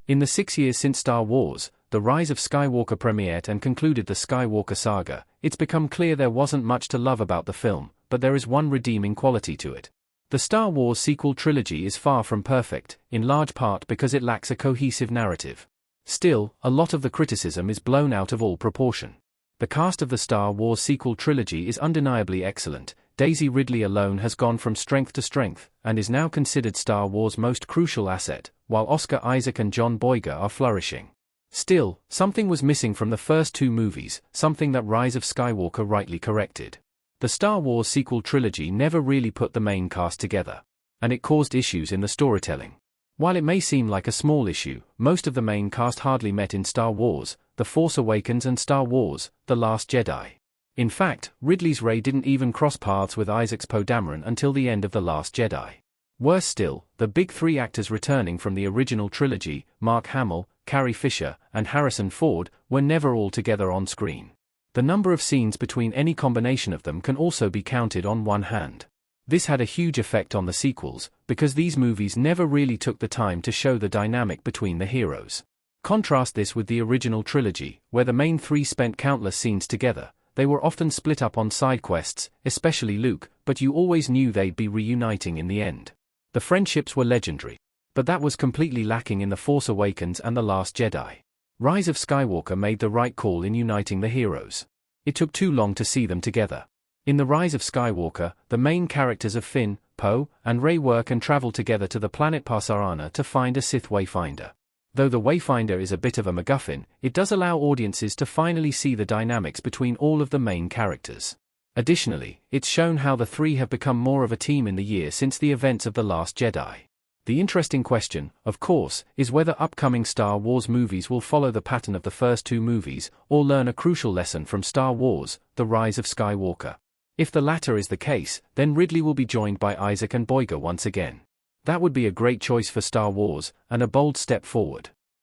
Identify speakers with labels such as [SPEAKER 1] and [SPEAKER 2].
[SPEAKER 1] In the 6 years since Star Wars, The Rise of Skywalker premiered and concluded the Skywalker saga, it's become clear there wasn't much to love about the film, but there is one redeeming quality to it. The Star Wars sequel trilogy is far from perfect, in large part because it lacks a cohesive narrative. Still, a lot of the criticism is blown out of all proportion. The cast of the Star Wars sequel trilogy is undeniably excellent. Daisy Ridley alone has gone from strength to strength, and is now considered Star Wars' most crucial asset, while Oscar Isaac and John Boyega are flourishing. Still, something was missing from the first two movies, something that Rise of Skywalker rightly corrected. The Star Wars sequel trilogy never really put the main cast together, and it caused issues in the storytelling. While it may seem like a small issue, most of the main cast hardly met in Star Wars, The Force Awakens and Star Wars, The Last Jedi. In fact, Ridley's Rey didn't even cross paths with Isaac's Poe Dameron until the end of The Last Jedi. Worse still, the big three actors returning from the original trilogy, Mark Hamill, Carrie Fisher, and Harrison Ford, were never all together on screen. The number of scenes between any combination of them can also be counted on one hand. This had a huge effect on the sequels, because these movies never really took the time to show the dynamic between the heroes. Contrast this with the original trilogy, where the main three spent countless scenes together. They were often split up on side quests, especially Luke, but you always knew they'd be reuniting in the end. The friendships were legendary. But that was completely lacking in The Force Awakens and The Last Jedi. Rise of Skywalker made the right call in uniting the heroes. It took too long to see them together. In The Rise of Skywalker, the main characters of Finn, Poe, and Rey work and travel together to the planet Parsarana to find a Sith Wayfinder. Though the Wayfinder is a bit of a MacGuffin, it does allow audiences to finally see the dynamics between all of the main characters. Additionally, it's shown how the three have become more of a team in the year since the events of The Last Jedi. The interesting question, of course, is whether upcoming Star Wars movies will follow the pattern of the first two movies, or learn a crucial lesson from Star Wars, The Rise of Skywalker. If the latter is the case, then Ridley will be joined by Isaac and Boyega once again. That would be a great choice for Star Wars, and a bold step forward.